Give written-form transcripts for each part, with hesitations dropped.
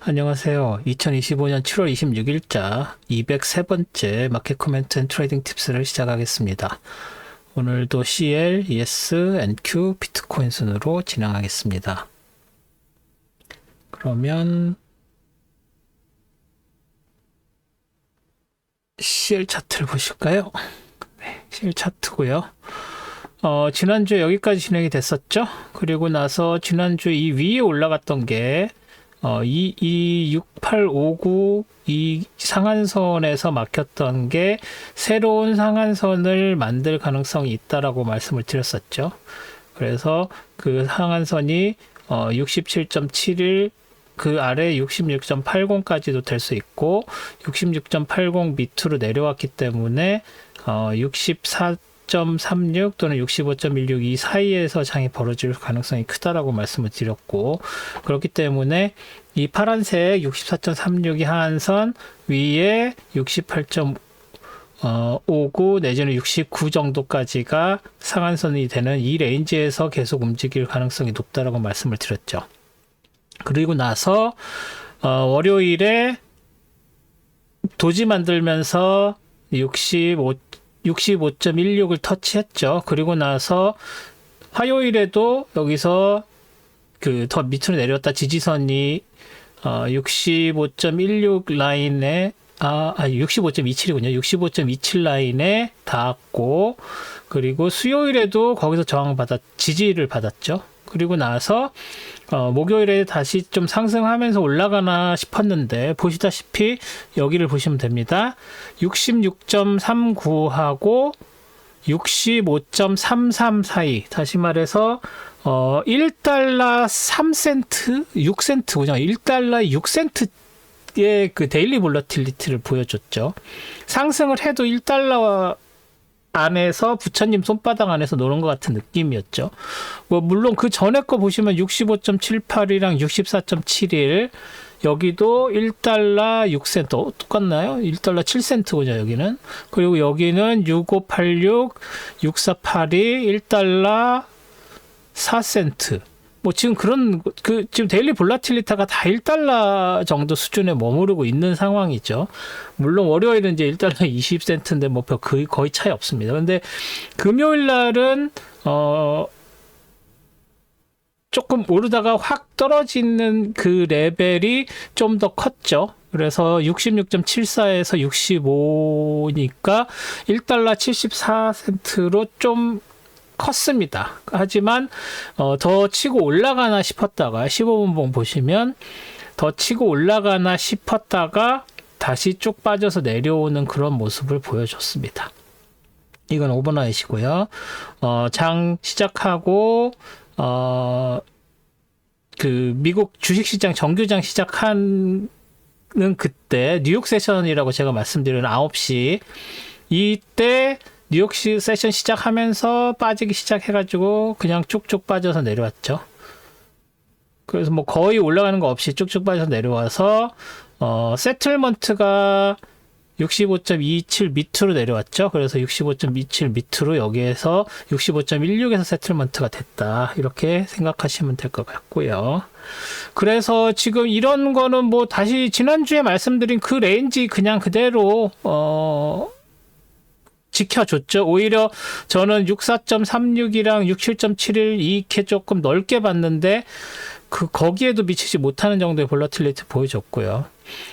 안녕하세요. 2025년 7월 26일자 203번째 마켓 코멘트 앤 트레이딩 팁스를 시작하겠습니다. 오늘도 CL, ES, NQ, 비트코인 순으로 진행하겠습니다. 그러면 CL 차트를 보실까요? 네, CL 차트고요. 지난주에 여기까지 진행이 됐었죠. 그리고 나서 지난주에 이 위에 올라갔던 게 6859 이 상한선에서 막혔던 게 새로운 상한선을 만들 가능성이 있다라고 말씀을 드렸었죠. 그래서 그 상한선이 67.71 그 아래 66.80까지도 될 수 있고 66.80 밑으로 내려왔기 때문에 64.36 또는 65.16 이 사이에서 장이 벌어질 가능성이 크다라고 말씀을 드렸고, 그렇기 때문에 이 파란색 64.36이 하한선 위에 68.59 내지는 69 정도까지가 상한선이 되는 이 레인지에서 계속 움직일 가능성이 높다라고 말씀을 드렸죠. 그리고 나서 월요일에 도지 만들면서 65.16을 터치했죠. 그리고 나서 화요일에도 여기서 그 더 밑으로 내렸다 지지선이 65.16 라인에 65.27이군요. 65.27 라인에 닿았고, 그리고 수요일에도 거기서 지지를 받았죠. 그리고 나서 목요일에 다시 좀 상승하면서 올라가나 싶었는데 보시다시피 여기를 보시면 됩니다. 66.39하고 65.33 사이, 다시 말해서 1달러 3센트, 6센트군요. 1달러 6센트의 그 데일리 볼러틸리티를 보여줬죠. 상승을 해도 1달러 안에서 부처님 손바닥 안에서 노는 것 같은 느낌이었죠. 뭐 물론 그 전에 거 보시면 65.78이랑 64.71 여기도 1달러 6센트 똑같나요? 1달러 7센트군요, 여기는. 그리고 여기는 6586, 6482, 1달러 4센트. 뭐 지금 지금 데일리 볼라틸리타가 다 1달러 정도 수준에 머무르고 있는 상황이죠. 물론 월요일은 이제 1달러 20센트인데 뭐 거의 차이 없습니다. 근데 금요일 날은 조금 오르다가 확 떨어지는 그 레벨이 좀 더 컸죠. 그래서 66.74에서 65니까 1달러 74센트로 좀 컸습니다. 하지만 더 치고 올라가나 싶었다가 15분봉 보시면 더 치고 올라가나 싶었다가 다시 쭉 빠져서 내려오는 그런 모습을 보여줬습니다. 이건 오버나잇이고요. 장 시작하고 그 미국 주식시장 정규장 시작하는 그때 뉴욕 세션이라고 제가 말씀드린 9시 이때 뉴욕 세션 시작하면서 빠지기 시작해가지고 그냥 쭉쭉 빠져서 내려왔죠. 그래서 뭐 거의 올라가는 거 없이 쭉쭉 빠져서 내려와서 세틀먼트가 65.27 밑으로 내려왔죠. 그래서 65.27 밑으로 여기에서 65.16에서 세틀먼트가 됐다. 이렇게 생각하시면 될 것 같고요. 그래서 지금 이런 거는 뭐 다시 지난주에 말씀드린 그 레인지 그냥 그대로 지켜줬죠. 오히려 저는 64.36이랑 67.71 이렇게 조금 넓게 봤는데 거기에도 미치지 못하는 정도의 볼러틸리티 보여줬고요.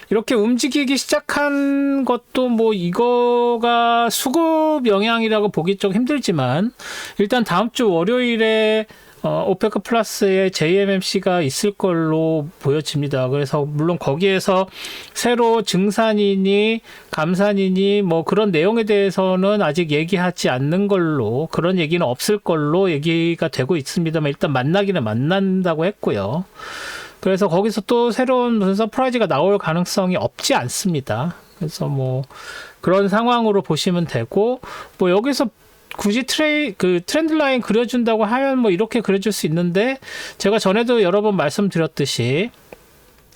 이렇게 움직이기 시작한 것도 뭐 이거가 수급 영향이라고 보기 좀 힘들지만 일단 다음 주 월요일에 오페크 플러스의 JMMC가 있을 걸로 보여집니다. 그래서 물론 거기에서 새로 증산이니 감산이니 뭐 그런 내용에 대해서는 아직 얘기하지 않는 걸로, 그런 얘기는 없을 걸로 얘기가 되고 있습니다만 일단 만나기는 만난다고 했고요. 그래서 거기서 또 새로운 무슨 서프라이즈가 나올 가능성이 없지 않습니다. 그래서 뭐 그런 상황으로 보시면 되고, 뭐 여기서 굳이 트렌드 라인 그려준다고 하면 뭐 이렇게 그려줄 수 있는데, 제가 전에도 여러 번 말씀드렸듯이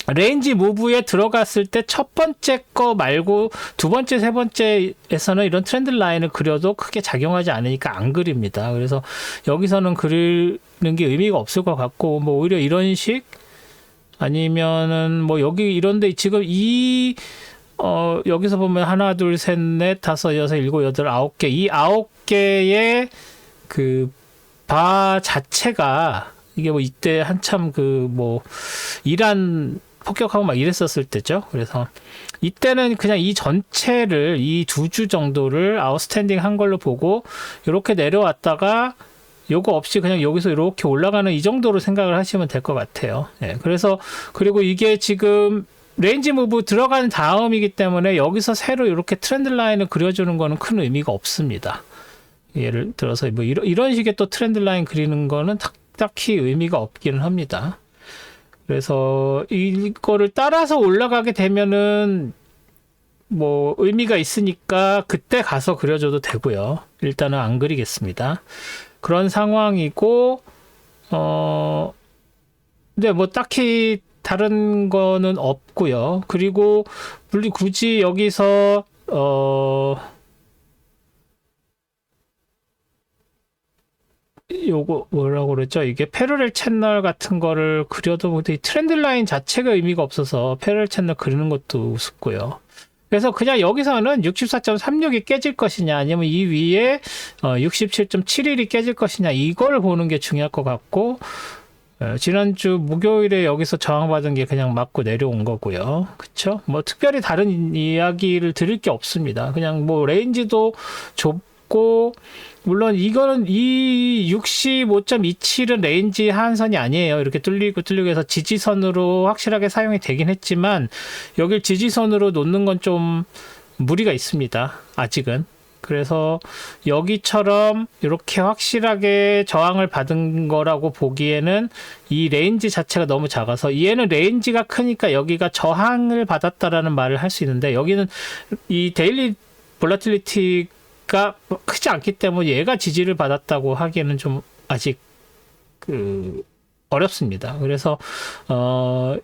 레인지 무브에 들어갔을 때 첫 번째 거 말고 두 번째, 세 번째에서는 이런 트렌드 라인을 그려도 크게 작용하지 않으니까 안 그립니다. 그래서 여기서는 그리는 게 의미가 없을 것 같고, 뭐 오히려 이런 식 아니면은 뭐 여기 이런데 지금 여기서 보면 하나, 둘, 셋, 넷, 다섯, 여섯, 일곱, 여덟, 아홉 개. 이 아홉 개의 그 바 자체가 이게 뭐 이때 한참 그 뭐 이란 폭격하고 막 이랬었을 때죠. 그래서 이때는 그냥 이 전체를 이 2주 정도를 아웃스탠딩 한 걸로 보고 이렇게 내려왔다가 요거 없이 그냥 여기서 이렇게 올라가는 이 정도로 생각을 하시면 될 것 같아요. 예, 그래서 그리고 이게 지금 레인지 무브 들어간 다음이기 때문에 여기서 새로 이렇게 트렌드 라인을 그려주는 거는 큰 의미가 없습니다. 예를 들어서 뭐 이런 식의 또 트렌드 라인 그리는 거는 딱히 의미가 없기는 합니다. 그래서 이거를 따라서 올라가게 되면은 뭐 의미가 있으니까 그때 가서 그려줘도 되고요. 일단은 안 그리겠습니다. 그런 상황이고 근데 뭐 딱히 다른 거는 없고요. 그리고 굳이 여기서 요거 뭐라고 그랬죠? 이게 패러렐 채널 같은 거를 그려도 이 트렌드 라인 자체가 의미가 없어서 패러렐 채널 그리는 것도 우습고요. 그래서 그냥 여기서는 64.36이 깨질 것이냐 아니면 이 위에 67.71이 깨질 것이냐 이걸 보는 게 중요할 것 같고 지난주 목요일에 여기서 저항받은 게 그냥 맞고 내려온 거고요. 그쵸? 뭐 특별히 다른 이야기를 드릴 게 없습니다. 그냥 뭐 레인지도 좁고 물론 이거는 이 65.27은 레인지 하한선이 아니에요. 이렇게 뚫리고 해서 지지선으로 확실하게 사용이 되긴 했지만 여길 지지선으로 놓는 건 좀 무리가 있습니다. 아직은. 그래서 여기처럼 이렇게 확실하게 저항을 받은 거라고 보기에는 이 레인지 자체가 너무 작아서 얘는 레인지가 크니까 여기가 저항을 받았다라는 말을 할 수 있는데 여기는 이 데일리 볼라틸리티가 크지 않기 때문에 얘가 지지를 받았다고 하기에는 좀 아직 어렵습니다. 그래서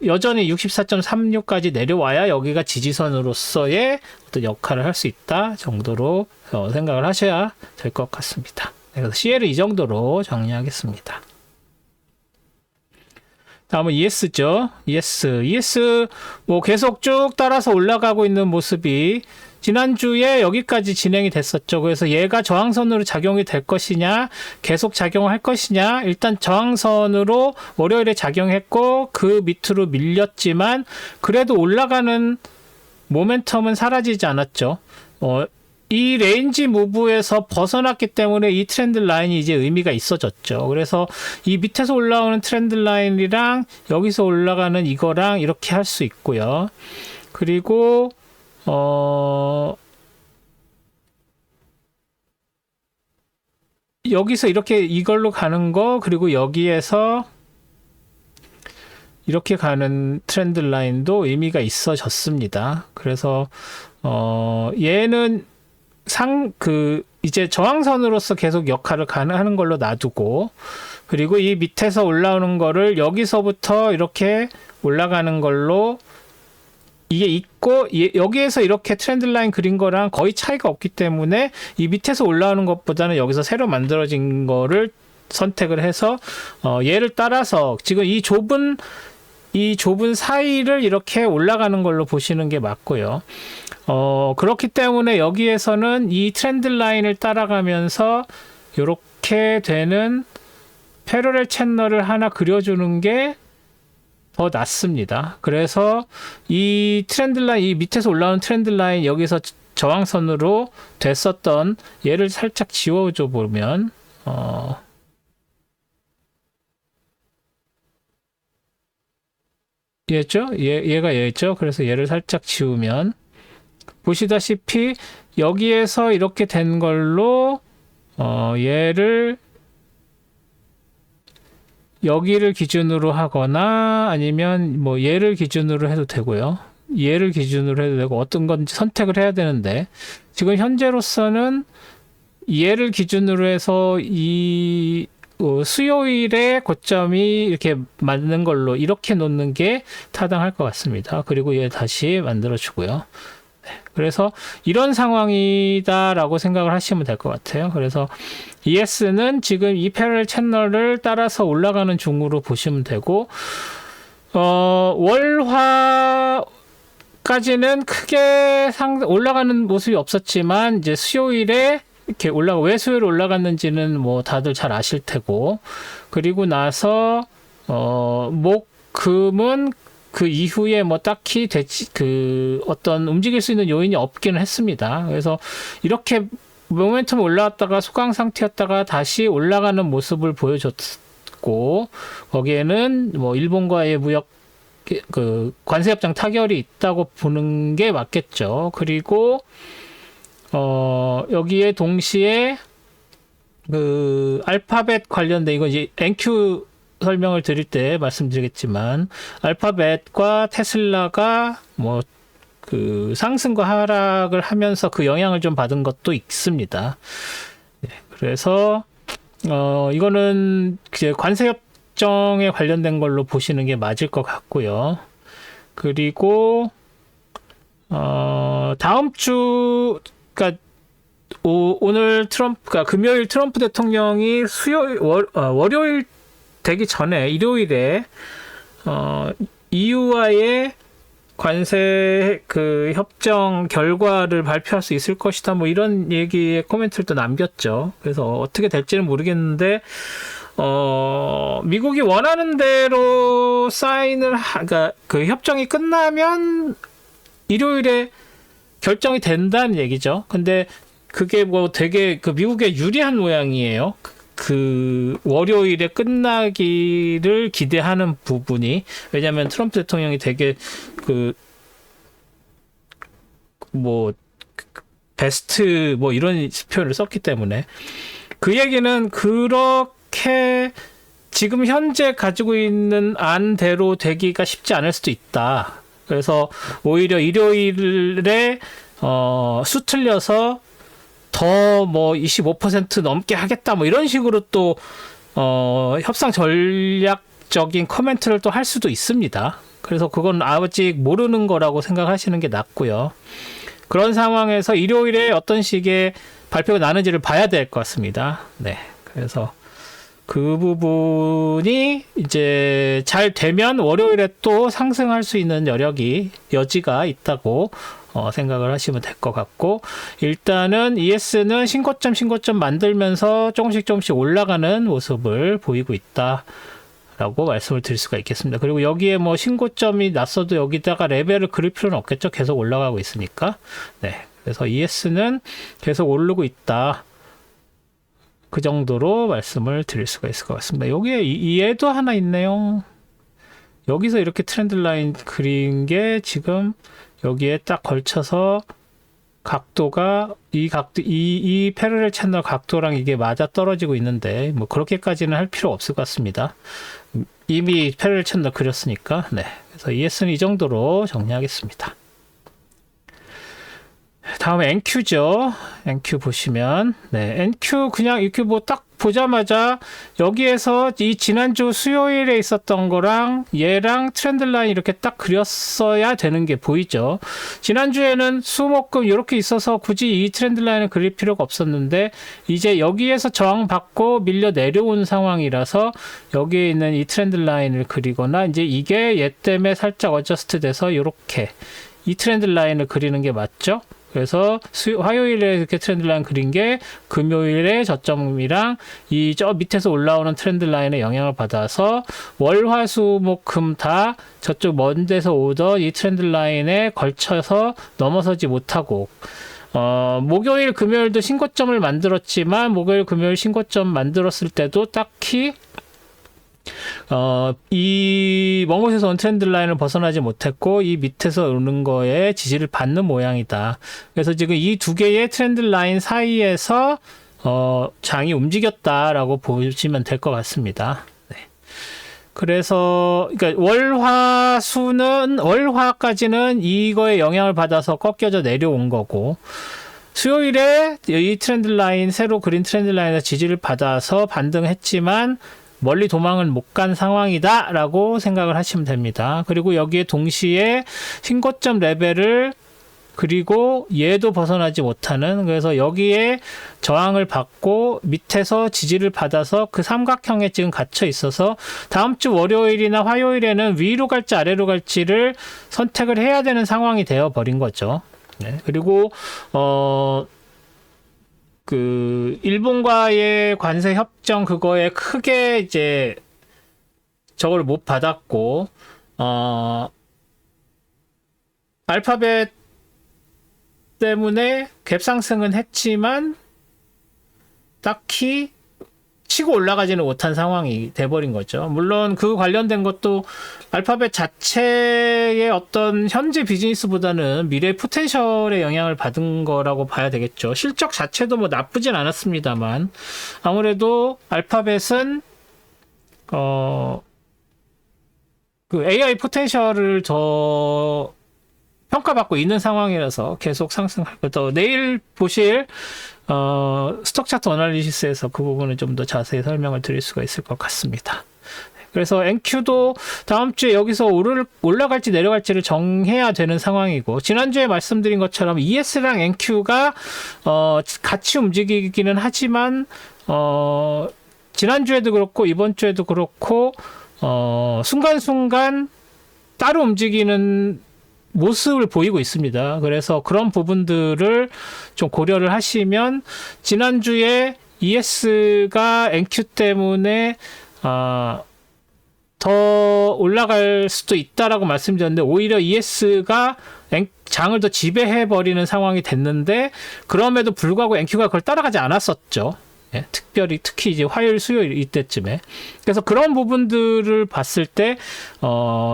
여전히 64.36까지 내려와야 여기가 지지선으로서의 어떤 역할을 할 수 있다 정도로 생각을 하셔야 될 것 같습니다. 그래서 CL을 이 정도로 정리하겠습니다. 다음은 ES죠. ES 뭐 계속 쭉 따라서 올라가고 있는 모습이 지난주에 여기까지 진행이 됐었죠. 그래서 얘가 저항선으로 작용이 될 것이냐, 계속 작용할 것이냐, 일단 저항선으로 월요일에 작용했고, 그 밑으로 밀렸지만, 그래도 올라가는 모멘텀은 사라지지 않았죠. 이 레인지 무브에서 벗어났기 때문에 이 트렌드 라인이 이제 의미가 있어졌죠. 그래서 이 밑에서 올라오는 트렌드 라인이랑 여기서 올라가는 이거랑 이렇게 할 수 있고요. 그리고 여기서 이렇게 이걸로 가는 거 그리고 여기에서 이렇게 가는 트렌드 라인도 의미가 있어졌습니다. 그래서 얘는 이제 저항선으로서 계속 역할을 하는 걸로 놔두고 그리고 이 밑에서 올라오는 거를 여기서부터 이렇게 올라가는 걸로 이게 있고 여기에서 이렇게 트렌드 라인 그린 거랑 거의 차이가 없기 때문에 이 밑에서 올라오는 것보다는 여기서 새로 만들어진 거를 선택을 해서 얘를 따라서 지금 이 좁은 사이를 이렇게 올라가는 걸로 보시는 게 맞고요. 그렇기 때문에 여기에서는 이 트렌드 라인을 따라가면서 이렇게 되는 패러렐 채널을 하나 그려주는 게 더 낫습니다. 그래서 이 트렌드 라인, 이 밑에서 올라오는 트렌드 라인 여기서 저항선으로 됐었던 얘를 살짝 지워줘 보면 얘죠? 얘가 얘죠? 그래서 얘를 살짝 지우면 보시다시피 여기에서 이렇게 된 걸로 얘를 여기를 기준으로 하거나 아니면 뭐 얘를 기준으로 해도 되고요. 얘를 기준으로 해도 되고 어떤 건지 선택을 해야 되는데 지금 현재로서는 얘를 기준으로 해서 이 수요일의 고점이 이렇게 맞는 걸로 이렇게 놓는 게 타당할 것 같습니다. 그리고 얘 다시 만들어 주고요. 그래서 이런 상황이다라고 생각을 하시면 될 것 같아요. 그래서 ES는 지금 이 패러렐 채널을 따라서 올라가는 중으로 보시면 되고 월화까지는 크게 올라가는 모습이 없었지만 이제 수요일에 이렇게 왜 수요일 올라갔는지는 뭐 다들 잘 아실 테고, 그리고 나서 목, 금은 그 이후에 뭐 딱히 어떤 움직일 수 있는 요인이 없기는 했습니다. 그래서 이렇게 모멘텀 올라왔다가 소강 상태였다가 다시 올라가는 모습을 보여줬고, 거기에는 뭐 일본과의 무역 관세 협정 타결이 있다고 보는 게 맞겠죠. 그리고 여기에 동시에 그 알파벳 관련된, 이거 이제 NQ 설명을 드릴 때 말씀드리겠지만, 알파벳과 테슬라가 뭐 그 상승과 하락을 하면서 그 영향을 좀 받은 것도 있습니다. 네, 그래서 이거는 이제 관세 협정에 관련된 걸로 보시는 게 맞을 것 같고요. 그리고 다음 주, 그러니까 오늘 그러니까 금요일 트럼프 대통령이 월요일 되기 전에 일요일에 EU와의 관세 그 협정 결과를 발표할 수 있을 것이다, 뭐 이런 얘기에 코멘트를 또 남겼죠. 그래서 어떻게 될지는 모르겠는데 미국이 원하는 대로 그러니까 그 협정이 끝나면 일요일에 결정이 된다는 얘기죠. 근데 그게 뭐 되게 그 미국에 유리한 모양이에요. 그 월요일에 끝나기를 기대하는 부분이, 왜냐하면 트럼프 대통령이 되게 베스트 뭐 이런 표현을 썼기 때문에, 그 얘기는 그렇게 지금 현재 가지고 있는 안대로 되기가 쉽지 않을 수도 있다. 그래서 오히려 일요일에 수틀려서 더 뭐 25% 넘게 하겠다, 뭐 이런 식으로 또 협상 전략적인 코멘트를 또 할 수도 있습니다. 그래서 그건 아직 모르는 거라고 생각하시는 게 낫고요. 그런 상황에서 일요일에 어떤 식의 발표가 나는지를 봐야 될 것 같습니다. 네, 그래서 그 부분이 이제 잘 되면 월요일에 또 상승할 수 있는 여지가 있다고 생각을 하시면 될 것 같고, 일단은 ES는 신고점 만들면서 조금씩 올라가는 모습을 보이고 있다라고 말씀을 드릴 수가 있겠습니다. 그리고 여기에 뭐 신고점이 났어도 여기다가 레벨을 그릴 필요는 없겠죠. 계속 올라가고 있으니까. 네, 그래서 ES는 계속 오르고 있다, 그 정도로 말씀을 드릴 수가 있을 것 같습니다. 여기에 얘도 하나 있네요. 여기서 이렇게 트렌드 라인 그린 게 지금 여기에 딱 걸쳐서 각도가 이 패러렐 채널 각도랑 이게 맞아 떨어지고 있는데, 뭐 그렇게까지는 할 필요 없을 것 같습니다. 이미 패러렐 채널 그렸으니까. 네, 그래서 ES는 이 정도로 정리하겠습니다. 다음에 NQ죠. NQ 보시면, 네, NQ 그냥 이렇게 뭐 딱 보자마자 여기에서 이 지난주 수요일에 있었던 거랑 얘랑 트렌드 라인 이렇게 딱 그렸어야 되는 게 보이죠. 지난주에는 수목금 이렇게 있어서 굳이 이 트렌드 라인을 그릴 필요가 없었는데, 이제 여기에서 저항받고 밀려 내려온 상황이라서 여기에 있는 이 트렌드 라인을 그리거나, 이제 이게 얘 때문에 살짝 어저스트 돼서 이렇게 이 트렌드 라인을 그리는 게 맞죠. 그래서 화요일에 이렇게 트렌드 라인 그린 게 금요일에 저점이랑 이 저 밑에서 올라오는 트렌드 라인에 영향을 받아서 월화수목금 다 저쪽 먼 데서 오던 이 트렌드 라인에 걸쳐서 넘어서지 못하고, 목요일 금요일도 신고점을 만들었지만 목요일 금요일 신고점 만들었을 때도 딱히 이 먼 곳에서 온 트렌드 라인을 벗어나지 못했고, 이 밑에서 오는 거에 지지를 받는 모양이다. 그래서 지금 이 두 개의 트렌드 라인 사이에서 장이 움직였다라고 보시면 될 것 같습니다. 네. 그래서 그러니까 월화까지는 이거에 영향을 받아서 꺾여져 내려온 거고, 수요일에 이 트렌드 라인, 새로 그린 트렌드 라인에서 지지를 받아서 반등했지만 멀리 도망을 못 간 상황이다 라고 생각을 하시면 됩니다. 그리고 여기에 동시에 신고점 레벨을 그리고 얘도 벗어나지 못하는, 그래서 여기에 저항을 받고 밑에서 지지를 받아서 그 삼각형에 지금 갇혀 있어서 다음 주 월요일이나 화요일에는 위로 갈지 아래로 갈지를 선택을 해야 되는 상황이 되어 버린 거죠. 네. 그리고 그 일본과의 관세 협정 그거에 크게 이제 저걸 못 받았고 알파벳 때문에 갭상승은 했지만 딱히 치고 올라가지는 못한 상황이 돼버린 거죠. 물론 그 관련된 것도 알파벳 자체의 어떤 현재 비즈니스보다는 미래 포텐셜에 영향을 받은 거라고 봐야 되겠죠. 실적 자체도 뭐 나쁘진 않았습니다만 아무래도 알파벳은 그 AI 포텐셜을 더 평가받고 있는 상황이라서 계속 상승할 거죠. 내일 보실 스톡 차트 어널리시스에서 그 부분을 좀 더 자세히 설명을 드릴 수가 있을 것 같습니다. 그래서 NQ도 다음 주에 여기서 올라갈지 내려갈지를 정해야 되는 상황이고, 지난주에 말씀드린 것처럼 ES랑 NQ가 같이 움직이기는 하지만 지난주에도 그렇고 이번 주에도 그렇고 순간순간 따로 움직이는 모습을 보이고 있습니다. 그래서 그런 부분들을 좀 고려를 하시면 지난주에 ES가 NQ 때문에 더 올라갈 수도 있다라고 말씀드렸는데 오히려 ES가 장을 더 지배해버리는 상황이 됐는데 그럼에도 불구하고 NQ가 그걸 따라가지 않았었죠. 예, 특히 이제 화요일, 수요일 이때쯤에. 그래서 그런 부분들을 봤을 때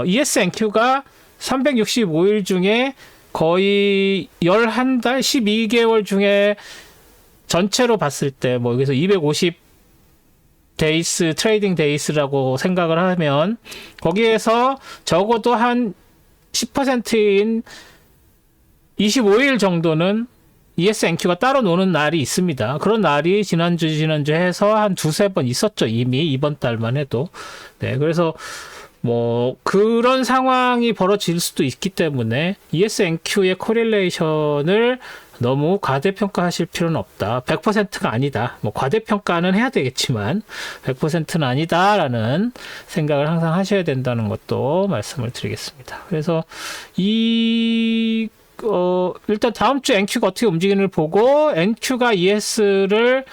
ES, NQ가 365일 중에 거의 11달, 12개월 중에 전체로 봤을 때 뭐 여기서 250 데이스, 트레이딩 데이스라고 생각을 하면 거기에서 적어도 한 10%인 25일 정도는 ES&Q가 따로 노는 날이 있습니다. 그런 날이 지난주 해서 한 두세 번 있었죠. 이미 이번 달만 해도. 네, 그래서 뭐 그런 상황이 벌어질 수도 있기 때문에 ES&Q의 코릴레이션을 너무 과대평가하실 필요는 없다. 100%가 아니다. 뭐 과대평가는 해야 되겠지만 100%는 아니다라는 생각을 항상 하셔야 된다는 것도 말씀을 드리겠습니다. 그래서 일단 다음 주 NQ가 어떻게 움직이는를 보고 NQ가 ES를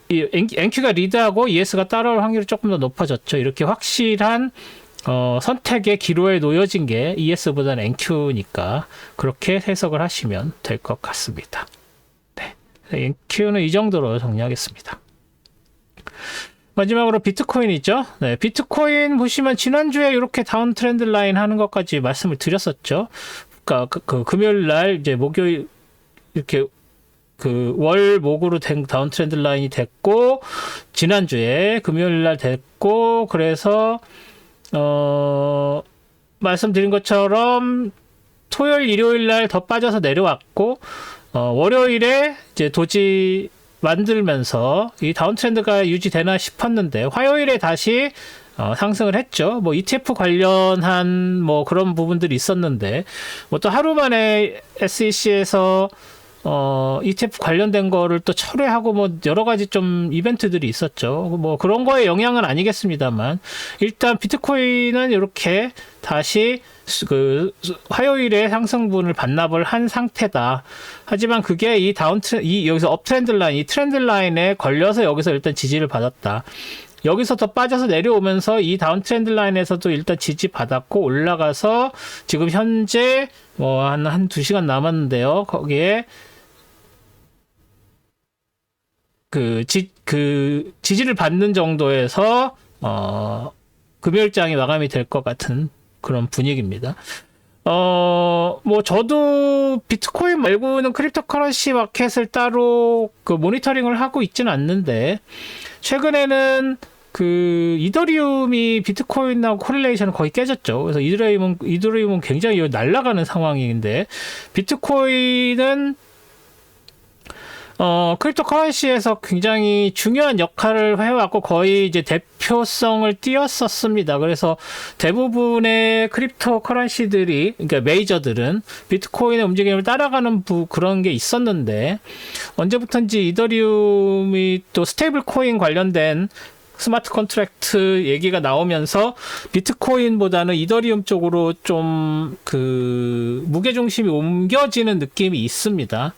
NQ가 리드하고 ES가 따라올 확률이 조금 더 높아졌죠. 이렇게 확실한 선택의 기로에 놓여진 게 ES보다는 NQ니까 그렇게 해석을 하시면 될 것 같습니다. 네, NQ는 이 정도로 정리하겠습니다. 마지막으로 비트코인이죠. 네, 비트코인 보시면 지난주에 이렇게 다운 트렌드 라인 하는 것까지 말씀을 드렸었죠. 그러니까 그 금요일 날 이제 목요일 이렇게 그 월 목으로 된 다운 트렌드 라인이 됐고 지난주에 금요일 날 됐고 그래서 말씀드린 것처럼 토요일 일요일 날 더 빠져서 내려왔고 월요일에 이제 도지 만들면서 이 다운 트렌드가 유지되나 싶었는데 화요일에 다시 상승을 했죠. 뭐 ETF 관련한 뭐 그런 부분들이 있었는데 뭐 또 하루 만에 SEC에서 ETF 관련된 거를 또 철회하고 뭐 여러 가지 좀 이벤트들이 있었죠. 뭐 그런 거에 영향은 아니겠습니다만 일단 비트코인은 이렇게 다시 그 화요일에 상승분을 반납을 한 상태다. 하지만 그게 이 여기서 업트렌드 라인, 이 트렌드 라인에 걸려서 여기서 일단 지지를 받았다. 여기서 더 빠져서 내려오면서 이 다운 트렌드 라인에서도 일단 지지 받았고 올라가서 지금 현재 뭐 한 2시간 남았는데요. 거기에 그 지지를 받는 정도에서 금요일장이 마감이 될 것 같은 그런 분위기입니다. 뭐 저도 비트코인 말고는 크립토커런시 마켓을 따로 그 모니터링을 하고 있지는 않는데 최근에는 그 이더리움이 비트코인하고 코릴레이션은 거의 깨졌죠. 그래서 이더리움은 굉장히 날아가는 상황인데 비트코인은 크립토 커런시에서 굉장히 중요한 역할을 해왔고 거의 이제 대표성을 띄었었습니다. 그래서 대부분의 크립토 커런시들이, 그러니까 메이저들은 비트코인의 움직임을 따라가는 그런 게 있었는데, 언제부턴지 이더리움이 또 스테이블 코인 관련된 스마트 컨트랙트 얘기가 나오면서 비트코인보다는 이더리움 쪽으로 좀 무게중심이 옮겨지는 느낌이 있습니다.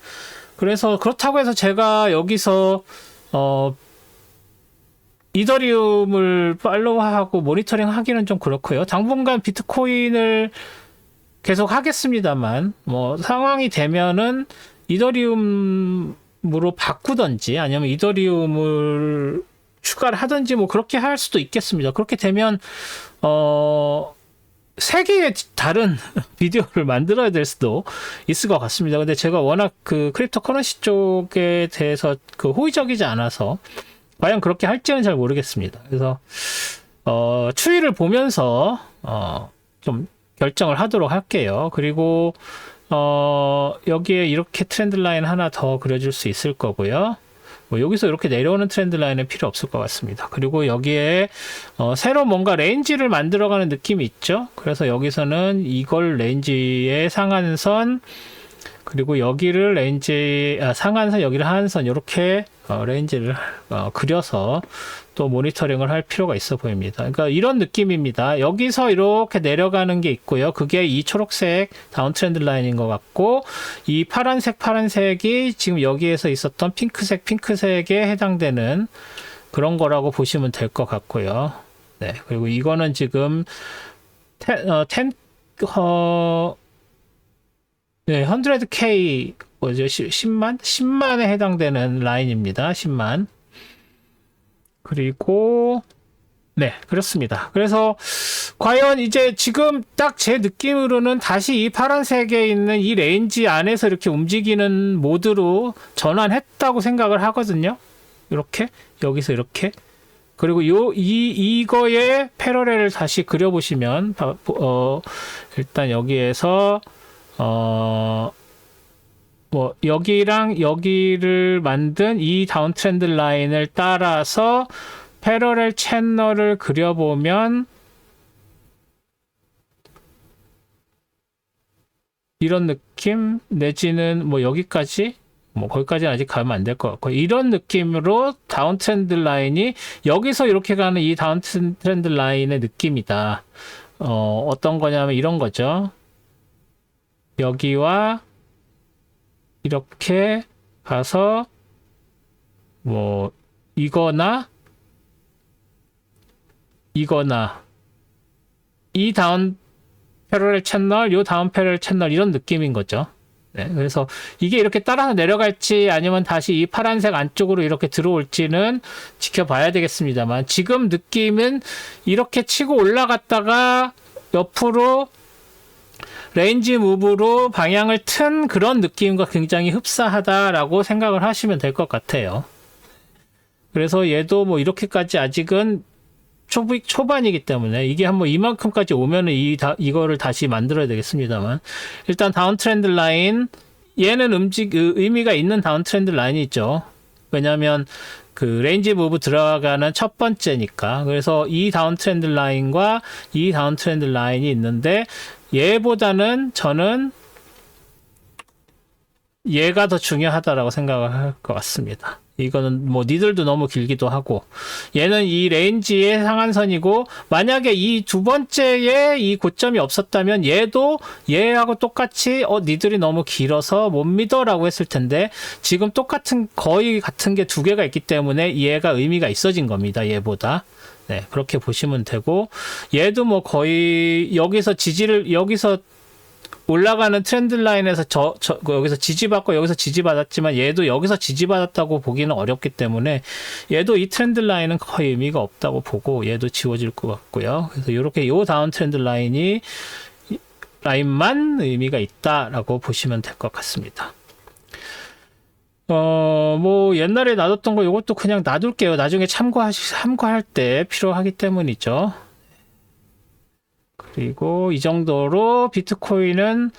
그래서 그렇다고 해서 제가 여기서 이더리움을 팔로우하고 모니터링 하기는 좀 그렇고요. 당분간 비트코인을 계속 하겠습니다만 뭐 상황이 되면은 이더리움으로 바꾸던지 아니면 이더리움을 추가를 하든지 뭐 그렇게 할 수도 있겠습니다. 그렇게 되면 세 개의 다른 비디오를 만들어야 될 수도 있을 것 같습니다. 근데 제가 워낙 크립토 커런시 쪽에 대해서 호의적이지 않아서 과연 그렇게 할지는 잘 모르겠습니다. 그래서 추이를 보면서 좀 결정을 하도록 할게요. 그리고 여기에 이렇게 트렌드 라인 하나 더 그려줄 수 있을 거고요. 뭐 여기서 이렇게 내려오는 트렌드 라인은 필요 없을 것 같습니다. 그리고 여기에 새로 뭔가 레인지를 만들어가는 느낌이 있죠. 그래서 여기서는 이걸 레인지의 상한선, 그리고 여기를 상한선, 여기를 하한선, 이렇게 레인지를 그려서 또 모니터링을 할 필요가 있어 보입니다. 그러니까 이런 느낌입니다. 여기서 이렇게 내려가는 게 있고요. 그게 이 초록색 다운 트렌드 라인인 것 같고, 이 파란색이 지금 여기에서 있었던 핑크색에 해당되는 그런 거라고 보시면 될 것 같고요. 네, 그리고 이거는 지금 100K 뭐죠? 10만에 해당되는 라인입니다. 10만. 그리고 네, 그렇습니다. 그래서 과연 이제 지금 딱 제 느낌으로는 다시 이 파란색에 있는 이 레인지 안에서 이렇게 움직이는 모드로 전환했다고 생각을 하거든요. 이렇게 여기서 이렇게. 그리고 이거의 패러렐을 다시 그려보시면 일단 여기에서 뭐 여기랑 여기를 만든 이 다운 트렌드 라인을 따라서 패러렐 채널을 그려보면 이런 느낌 내지는 뭐 여기까지, 뭐 거기까지는 아직 가면 안 될 것 같고, 이런 느낌으로 다운 트렌드 라인이 여기서 이렇게 가는 이 다운 트렌드 라인의 느낌이다. 어떤 거냐면 이런 거죠. 여기와 이렇게 가서 뭐 이거나 이 다운 패러렐 채널, 요 다운 패러렐 채널, 이런 느낌인 거죠. 네, 그래서 이게 이렇게 따라서 내려갈지 아니면 다시 이 파란색 안쪽으로 이렇게 들어올지는 지켜봐야 되겠습니다만, 지금 느낌은 이렇게 치고 올라갔다가 옆으로 레인지 무브로 방향을 튼 그런 느낌과 굉장히 흡사하다라고 생각을 하시면 될 것 같아요. 그래서 얘도 뭐 이렇게까지 아직은 초반이기 때문에 이게 한번 이만큼까지 오면은 이거를 다시 만들어야 되겠습니다만, 일단 다운 트렌드 라인, 얘는 의미가 있는 다운 트렌드 라인이 있죠. 왜냐하면 레인지 무브 들어가는 첫 번째니까. 그래서 이 다운 트렌드 라인과 이 다운 트렌드 라인이 있는데, 얘보다는 저는 얘가 더 중요하다라고 생각을 할 것 같습니다. 이거는 뭐 니들도 너무 길기도 하고, 얘는 이 레인지의 상한선이고, 만약에 이 두 번째에 이 고점이 없었다면 얘도 얘하고 똑같이 니들이 너무 길어서 못 믿어라고 했을 텐데, 지금 거의 같은 게 두 개가 있기 때문에 얘가 의미가 있어진 겁니다. 얘보다. 네, 그렇게 보시면 되고, 얘도 뭐 거의 여기서 올라가는 트렌드 라인에서 여기서 지지받고 여기서 지지받았지만, 얘도 여기서 지지받았다고 보기는 어렵기 때문에 얘도 이 트렌드 라인은 거의 의미가 없다고 보고 얘도 지워질 것 같고요. 그래서 이렇게 요 다운 트렌드 라인만 의미가 있다라고 보시면 될 것 같습니다. 뭐 옛날에 놔뒀던 거 이것도 그냥 놔둘게요. 나중에 참고할 때 필요하기 때문이죠. 그리고 이 정도로 비트코인은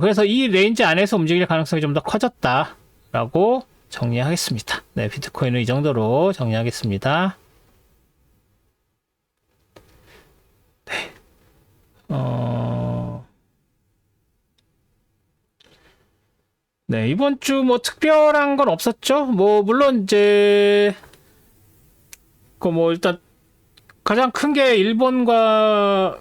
그래서 이 레인지 안에서 움직일 가능성이 좀 더 커졌다라고 정리하겠습니다. 네, 비트코인은 이 정도로 정리하겠습니다. 네. 네, 이번 주 뭐 특별한 건 없었죠? 뭐, 물론 이제, 일단 가장 큰 게 일본과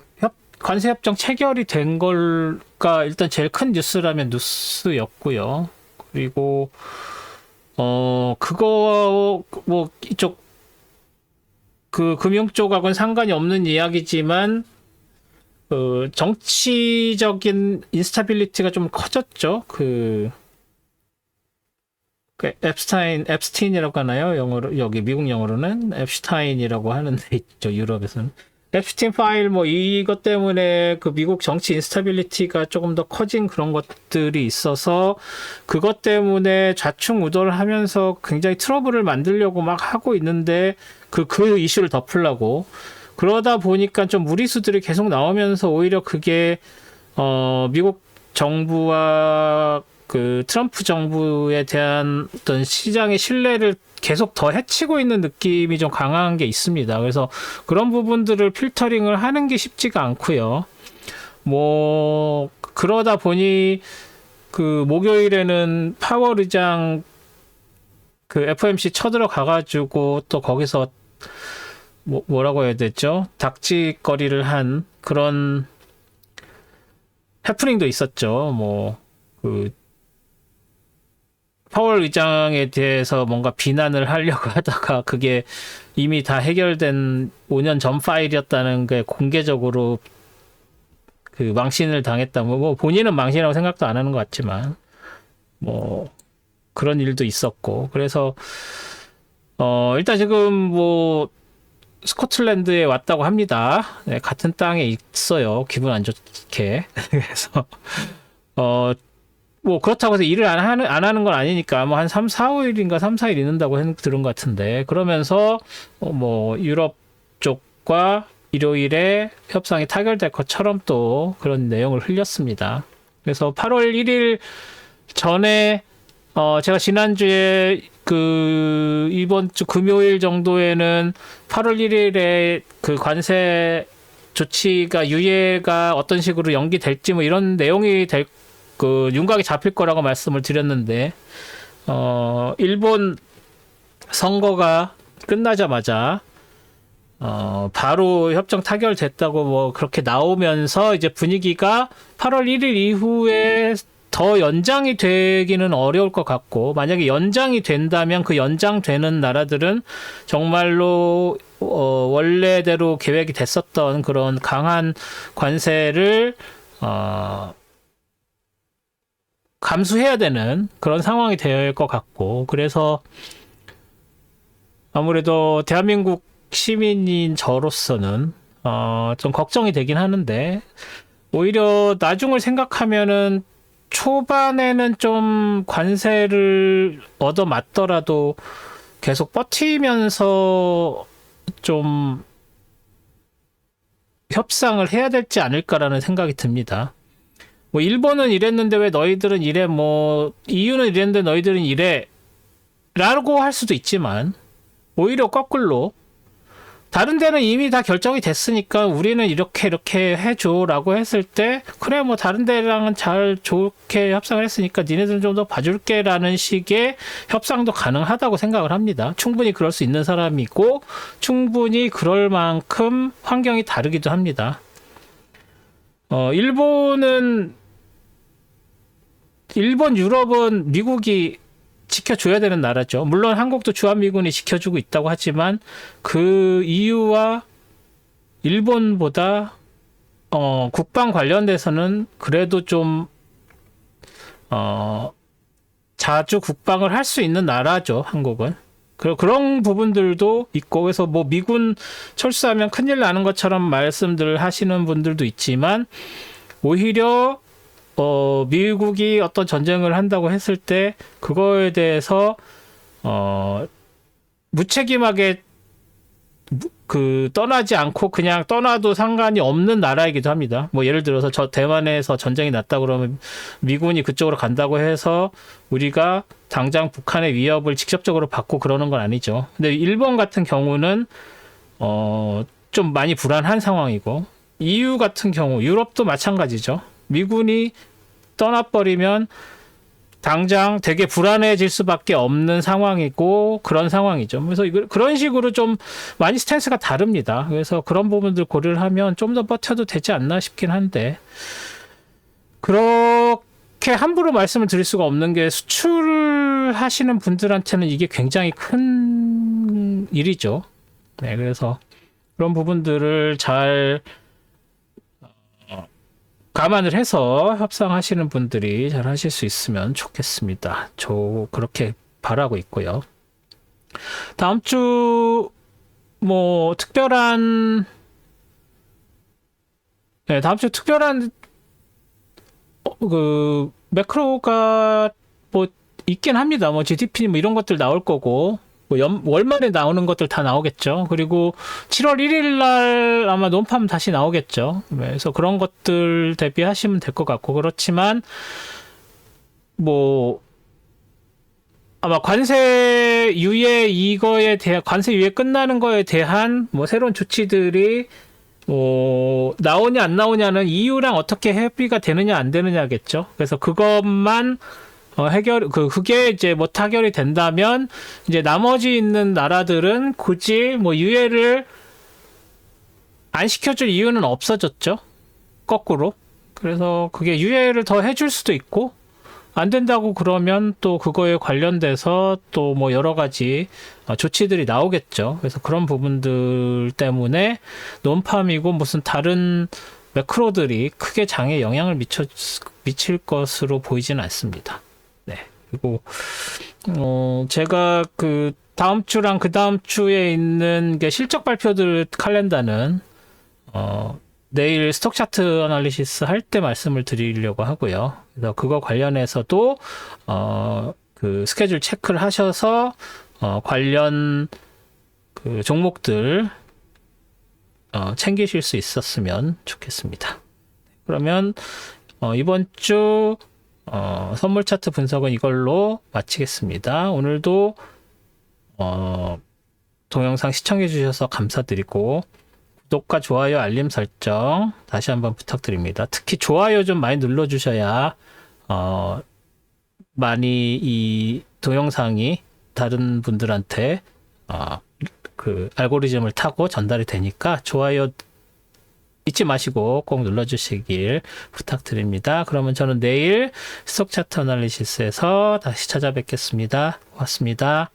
관세 협정 체결이 된 걸가 일단 제일 큰 뉴스라면 뉴스였고요. 그리고 그거 뭐 이쪽 그 금융 쪽하고는 상관이 없는 이야기지만 정치적인 인스타빌리티가 좀 커졌죠. 앱스타인이라고 하나요? 영어로, 여기 미국 영어로는 앱슈타인이라고 하는데 있죠. 유럽에서는. 앱스타인 파일 뭐 이것 때문에 그 미국 정치 인스타빌리티가 조금 더 커진 그런 것들이 있어서 그것 때문에 좌충우돌을 하면서 굉장히 트러블을 만들려고 막 하고 있는데 그 이슈를 덮으려고 그러다 보니까 좀 무리수들이 계속 나오면서 오히려 그게 미국 정부와 그 트럼프 정부에 대한 어떤 시장의 신뢰를 계속 더 해치고 있는 느낌이 좀 강한 게 있습니다. 그래서 그런 부분들을 필터링을 하는 게 쉽지가 않고요. 뭐 그러다 보니 그 목요일에는 파월 의장 그 FOMC 쳐들어가 가지고 또 거기서 뭐라고 해야 되죠? 닥치거리를 한 그런 해프닝도 있었죠. 파월 의장에 대해서 뭔가 비난을 하려고 하다가 그게 이미 다 해결된 5년 전 파일이었다는 게 공개적으로 그 망신을 당했다. 뭐 본인은 망신이라고 생각도 안 하는 것 같지만 뭐 그런 일도 있었고 그래서 일단 지금 뭐 스코틀랜드에 왔다고 합니다. 네, 같은 땅에 있어요. 기분 안 좋게. 그래서 뭐 그렇다고 해서 일을 안 하는 건 아니니까 뭐 한 3, 4, 5일인가 3, 4일 있는다고 들은 것 같은데 그러면서 뭐 유럽 쪽과 일요일에 협상이 타결될 것처럼 또 그런 내용을 흘렸습니다. 그래서 8월 1일 전에 제가 지난주에 이번 주 금요일 정도에는 8월 1일에 그 관세 조치가 유예가 어떤 식으로 연기될지 뭐 이런 내용이 윤곽이 잡힐 거라고 말씀을 드렸는데, 일본 선거가 끝나자마자, 바로 협정 타결됐다고 뭐 그렇게 나오면서 이제 분위기가 8월 1일 이후에 더 연장이 되기는 어려울 것 같고, 만약에 연장이 된다면 그 연장되는 나라들은 정말로, 원래대로 계획이 됐었던 그런 강한 관세를, 감수해야 되는 그런 상황이 될 것 같고 그래서 아무래도 대한민국 시민인 저로서는 좀 걱정이 되긴 하는데 오히려 나중을 생각하면은 초반에는 좀 관세를 얻어맞더라도 계속 버티면서 좀 협상을 해야 되지 않을까라는 생각이 듭니다. 뭐 일본은 이랬는데 왜 너희들은 이래, 뭐 EU는 이랬는데 너희들은 이래 라고 할 수도 있지만 오히려 거꾸로 다른 데는 이미 다 결정이 됐으니까 우리는 이렇게 해줘 라고 했을 때 그래 뭐 다른 데랑은 잘 좋게 협상을 했으니까 니네들은 좀 더 봐줄게 라는 식의 협상도 가능하다고 생각을 합니다. 충분히 그럴 수 있는 사람이고 충분히 그럴 만큼 환경이 다르기도 합니다. 일본, 유럽은 미국이 지켜줘야 되는 나라죠. 물론 한국도 주한미군이 지켜주고 있다고 하지만 그 이유와 일본보다 국방 관련돼서는 그래도 좀 자주 국방을 할 수 있는 나라죠. 한국은. 그런 부분들도 있고 그래서 뭐 미군 철수하면 큰일 나는 것처럼 말씀들 하시는 분들도 있지만 오히려 미국이 어떤 전쟁을 한다고 했을 때 그거에 대해서 무책임하게 떠나지 않고 그냥 떠나도 상관이 없는 나라이기도 합니다. 뭐 예를 들어서 저 대만에서 전쟁이 났다 그러면 미군이 그쪽으로 간다고 해서 우리가 당장 북한의 위협을 직접적으로 받고 그러는 건 아니죠. 근데 일본 같은 경우는 좀 많이 불안한 상황이고, EU 같은 경우, 유럽도 마찬가지죠. 미군이 떠나버리면 당장 되게 불안해질 수밖에 없는 상황이고 그런 상황이죠. 그래서 그런 식으로 좀 많이 스탠스가 다릅니다. 그래서 그런 부분들 고려를 하면 좀 더 버텨도 되지 않나 싶긴 한데, 그렇게 함부로 말씀을 드릴 수가 없는 게 수출하시는 분들한테는 이게 굉장히 큰 일이죠. 네, 그래서 그런 부분들을 잘 감안을 해서 협상하시는 분들이 잘 하실 수 있으면 좋겠습니다. 저 그렇게 바라고 있고요. 다음 주 뭐 특별한 그 매크로가 뭐 있긴 합니다. 뭐 GDP 뭐 이런 것들 나올 거고, 뭐 월말에 나오는 것들 다 나오겠죠. 그리고 7월 1일 날 아마 논팜 다시 나오겠죠. 그래서 그런 것들 대비하시면 될 것 같고, 그렇지만 뭐 아마 관세 유예 끝나는 거에 대한 뭐 새로운 조치들이 뭐 나오냐 안 나오냐는 EU랑 어떻게 협의가 되느냐 안 되느냐겠죠. 그래서 그것만 그게 이제 뭐 타결이 된다면, 이제 나머지 있는 나라들은 굳이 뭐 유예를 안 시켜줄 이유는 없어졌죠. 거꾸로. 그래서 그게 유예를 더 해줄 수도 있고, 안 된다고 그러면 또 그거에 관련돼서 또 뭐 여러 가지 조치들이 나오겠죠. 그래서 그런 부분들 때문에 논팜이고 무슨 다른 매크로들이 크게 장에 영향을 미칠 것으로 보이지는 않습니다. 네. 그리고 제가 그 다음 주랑 그 다음 주에 있는 게 실적 발표들 칼렌더는 내일 스톡 차트 어널리시스 할 때 말씀을 드리려고 하고요. 그래서 그거 관련해서도 그 스케줄 체크를 하셔서 관련 그 종목들 챙기실 수 있었으면 좋겠습니다. 그러면 이번 주 선물 차트 분석은 이걸로 마치겠습니다. 오늘도 동영상 시청해 주셔서 감사드리고, 구독과 좋아요, 알림 설정 다시 한번 부탁드립니다. 특히 좋아요 좀 많이 눌러주셔야 많이 이 동영상이 다른 분들한테 그 알고리즘을 타고 전달이 되니까 좋아요 잊지 마시고 꼭 눌러주시길 부탁드립니다. 그러면 저는 내일 스톡 차트 어널리시스에서 다시 찾아뵙겠습니다. 고맙습니다.